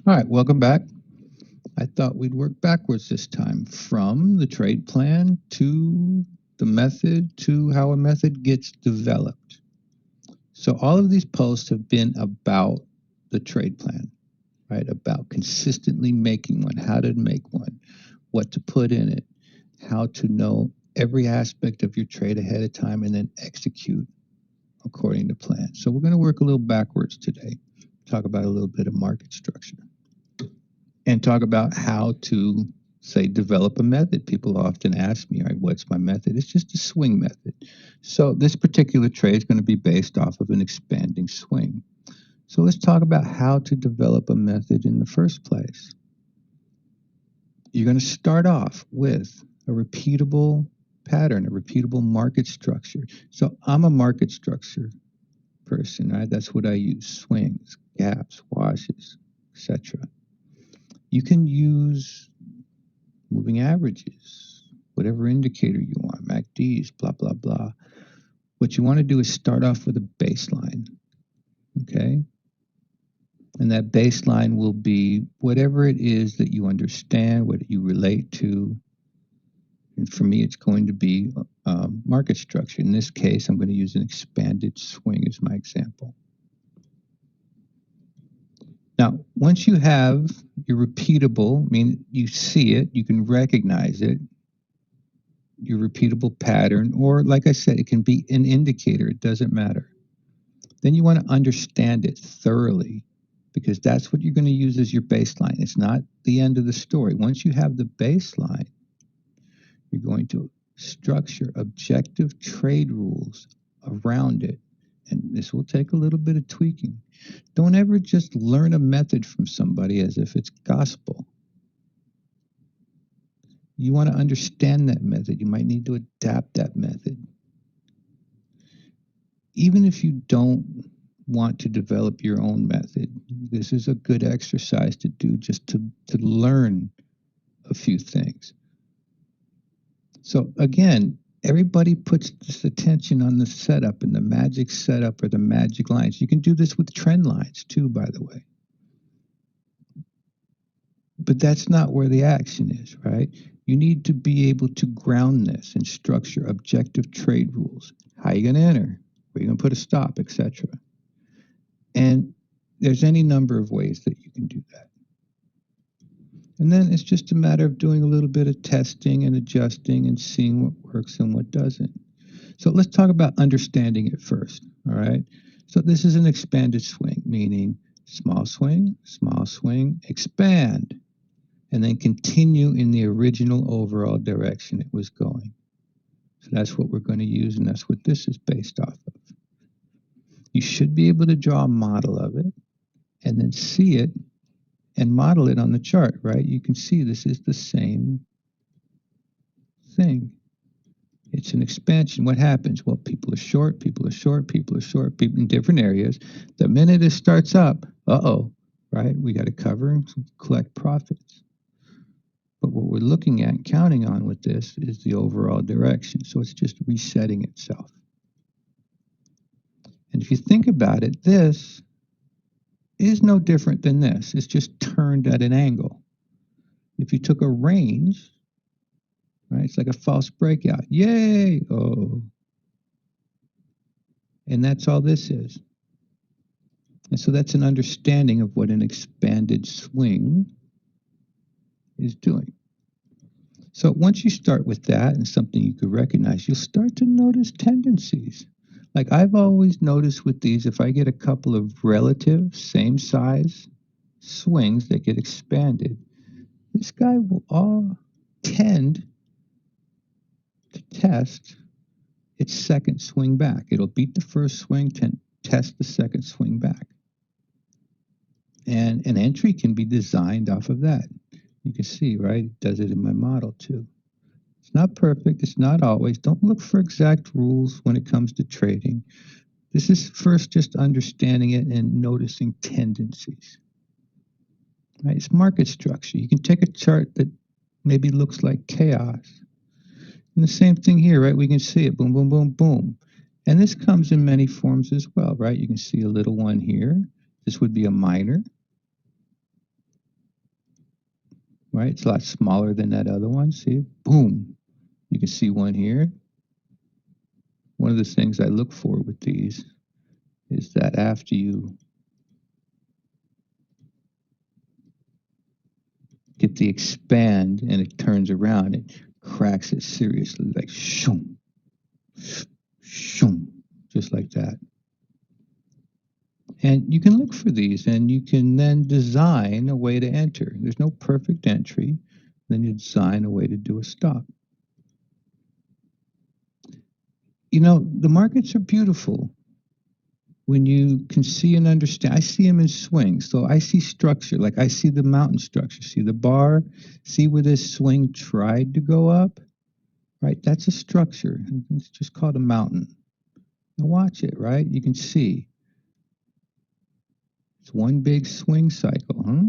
All right, welcome back. I thought we'd work backwards this time from the trade plan to the method to how a method gets developed. So, all of these posts have been about the trade plan, right? About consistently making one, how to make one, what to put in it, how to know every aspect of your trade ahead of time and then execute according to plan. So, we're going to work a little backwards today, talk about a little bit of market structure. And talk about how to say develop a method. People often ask me, all right, what's my method? It's just a swing method. So this particular trade is going to be based off of an expanding swing. So let's talk about how to develop a method in the first place. You're going to start off with a repeatable pattern, a repeatable market structure. So I'm a market structure person, right? That's what I use: swings, gaps, washes, etc. You can use moving averages, whatever indicator you want, MACDs, blah, blah, blah. What you want to do is start off with a baseline, okay? And that baseline will be whatever it is that you understand, what you relate to. And for me, it's going to be market structure. In this case, I'm going to use an expanded swing as my example. Now, once you have your repeatable, I mean, you see it, you can recognize it, your repeatable pattern, or like I said, it can be an indicator, it doesn't matter. Then you want to understand it thoroughly because that's what you're going to use as your baseline. It's not the end of the story. Once you have the baseline, you're going to structure objective trade rules around it. And this will take a little bit of tweaking. Don't ever just learn a method from somebody as if it's gospel. You want to understand that method. You might need to adapt that method. Even if you don't want to develop your own method, this is a good exercise to do just to learn a few things. So again, everybody puts this attention on the setup and the magic setup or the magic lines. You can do this with trend lines too, by the way. But that's not where the action is, right? You need to be able to ground this and structure objective trade rules. How are you going to enter? Where are you going to put a stop, etc. And there's any number of ways that you can do that. And then it's just a matter of doing a little bit of testing and adjusting and seeing what works and what doesn't. So let's talk about understanding it first. All right. So this is an expanded swing, meaning small swing, expand, and then continue in the original overall direction it was going. So that's what we're going to use, and that's what this is based off of. You should be able to draw a model of it and then see it and model it on the chart, right? You can see this is the same thing. It's an expansion. What happens? Well, people are short, people in different areas. The minute it starts up, right? We got to cover and collect profits. But what we're looking at and counting on with this is the overall direction. So it's just resetting itself. And if you think about it, this is no different than this. It's just turned at an angle. If you took a range, right, it's like a false breakout. Yay! Oh. And that's all this is. And so that's an understanding of what an expanded swing is doing. So once you start with that and something you could recognize, you'll start to notice tendencies. Like I've always noticed with these, if I get a couple of relative same size swings that get expanded, this guy will all tend to test its second swing back. It'll beat the first swing, test the second swing back. And an entry can be designed off of that. You can see, right? It does it in my model too. It's not perfect. It's not always. Don't look for exact rules when it comes to trading. This is first just understanding it and noticing tendencies. Right? It's market structure. You can take a chart that maybe looks like chaos. And the same thing here, right? We can see it. Boom, boom, boom, boom. And this comes in many forms as well, right? You can see a little one here. This would be a minor. right? It's a lot smaller than that other one. See, boom. You can see one here. One of the things I look for with these is that after you get the expand and it turns around, it cracks it seriously, like shoom, shoom, just like that. And you can look for these and you can then design a way to enter. There's no perfect entry. Then you design a way to do a stop. You know, the markets are beautiful when you can see and understand. I see them in swing. So I see structure, like I see the mountain structure. See the bar? See where this swing tried to go up? Right? That's a structure. It's just called a mountain. Now watch it, right? You can see. It's one big swing cycle, huh?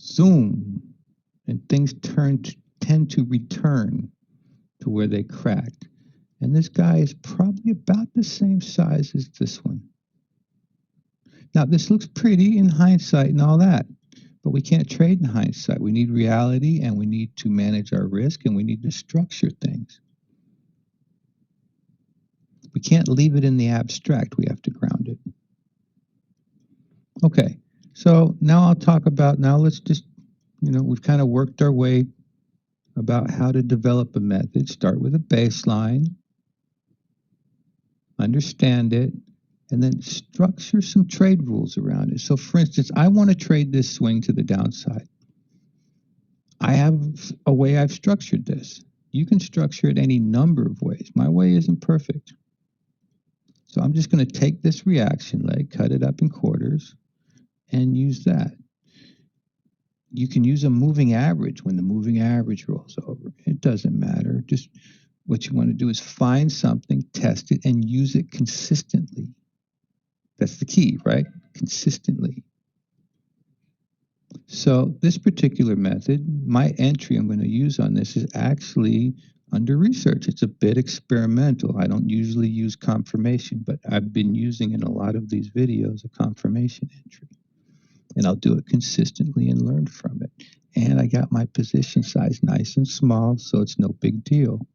Zoom. And things tend to return to where they cracked. And this guy is probably about the same size as this one. Now, this looks pretty in hindsight and all that, but we can't trade in hindsight. We need reality and we need to manage our risk and we need to structure things. We can't leave it in the abstract. We have to ground it. Okay, so now I'll talk about, now let's just, we've kind of worked our way about how to develop a method. Start with a baseline, understand it, and then structure some trade rules around it. So for instance, I want to trade this swing to the downside. I have a way I've structured this. You can structure it any number of ways. My way isn't perfect. So I'm just going to take this reaction leg, cut it up in quarters, and use that. You can use a moving average when the moving average rolls over. It doesn't matter. Just what you want to do is find something, test it, and use it consistently. That's the key, right? Consistently. So this particular method, my entry I'm going to use on this is actually under research. It's a bit experimental. I don't usually use confirmation, but I've been using in a lot of these videos a confirmation entry. And I'll do it consistently and learn from it. And I got my position size nice and small, so it's no big deal.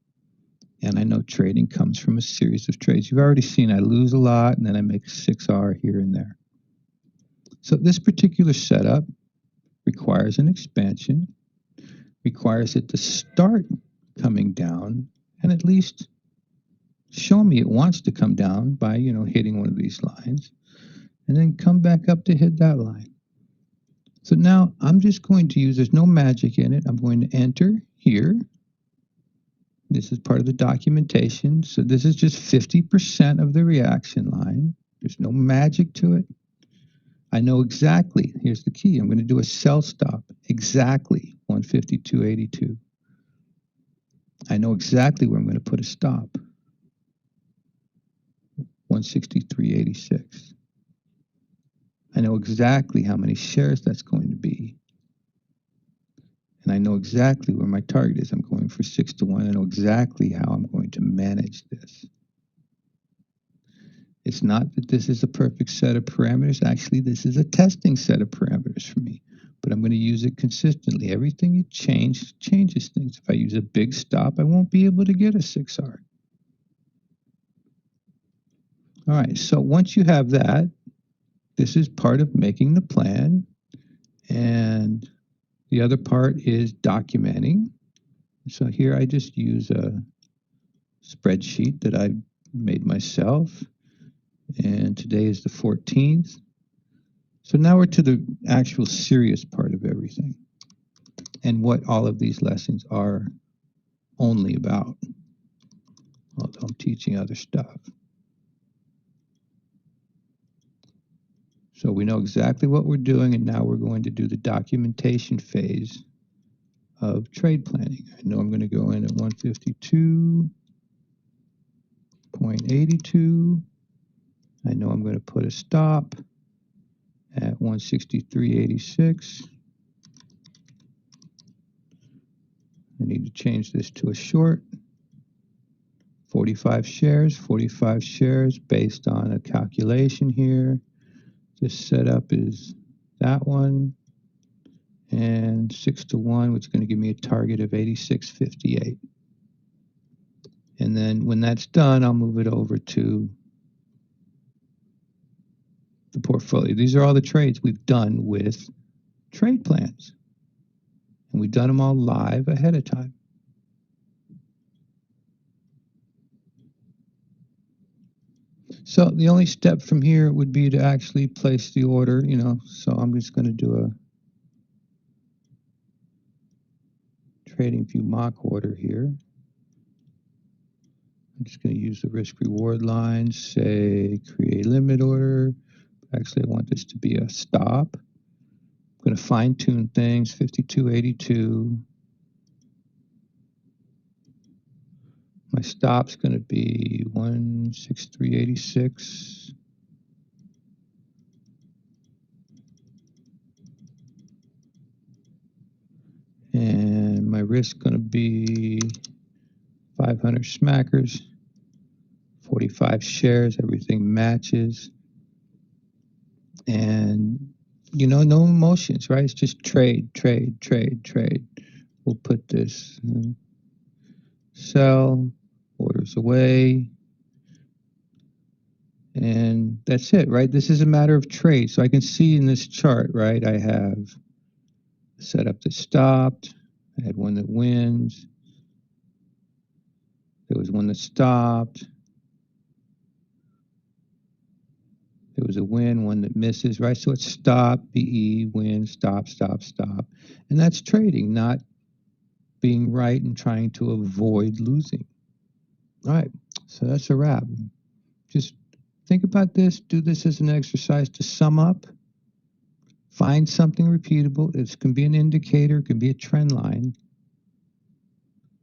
And I know trading comes from a series of trades. You've already seen I lose a lot, and then I make a 6R here and there. So this particular setup requires an expansion, requires it to start coming down, and at least show me it wants to come down by, hitting one of these lines, and then come back up to hit that line. So now I'm just going to use, there's no magic in it. I'm going to enter here. This is part of the documentation. So this is just 50% of the reaction line. There's no magic to it. I know exactly, here's the key. I'm going to do a sell stop, exactly 152.82. I know exactly where I'm going to put a stop, 163.86. I know exactly how many shares that's going to be. And I know exactly where my target is. I'm going for 6 to 1. I know exactly how I'm going to manage this. It's not that this is a perfect set of parameters. Actually, this is a testing set of parameters for me. But I'm going to use it consistently. Everything you change changes things. If I use a big stop, I won't be able to get a 6R. All right, so once you have that, this is part of making the plan. And the other part is documenting. So here I just use a spreadsheet that I made myself. And today is the 14th. So now we're to the actual serious part of everything and what all of these lessons are only about, although I'm teaching other stuff. So we know exactly what we're doing, and now we're going to do the documentation phase of trade planning. I know I'm going to go in at 152.82. I know I'm going to put a stop at 163.86. I need to change this to a short. 45 shares based on a calculation here. This setup is that one, and 6 to 1, which is going to give me a target of 86.58. And then when that's done, I'll move it over to the portfolio. These are all the trades we've done with trade plans. And we've done them all live ahead of time. So the only step from here would be to actually place the order, so I'm just going to do a trading view mock order here. I'm just going to use the risk reward line, say create limit order. Actually, I want this to be a stop. I'm going to fine tune things, 52.82. My stop's going to be 163.86. And my risk going to be 500 smackers, 45 shares, everything matches. And, no emotions, right? It's just trade, trade, trade, trade. We'll put this sell, orders away. And that's it, right? This is a matter of trade. So I can see in this chart, right, I have a setup that stopped. I had one that wins. There was one that stopped. There was a win, one that misses, right? So it's stop, BE, win, stop, stop, stop. And that's trading, not being right and trying to avoid losing. All right, so that's a wrap. Just think about this. Do this as an exercise to sum up. Find something repeatable. It can be an indicator. It can be a trend line.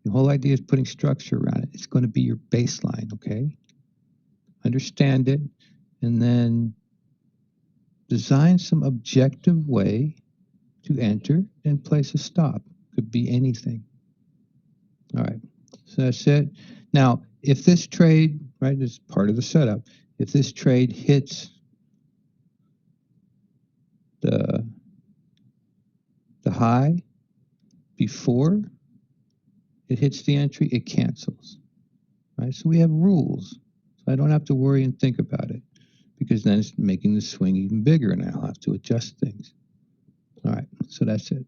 The whole idea is putting structure around it. It's going to be your baseline, okay? Understand it, and then design some objective way to enter and place a stop. Could be anything. All right, so that's it. Now, if this trade, right, is part of the setup, if this trade hits the high before it hits the entry, it cancels, right? So we have rules. So I don't have to worry and think about it, because then it's making the swing even bigger and I'll have to adjust things. All right, so that's it.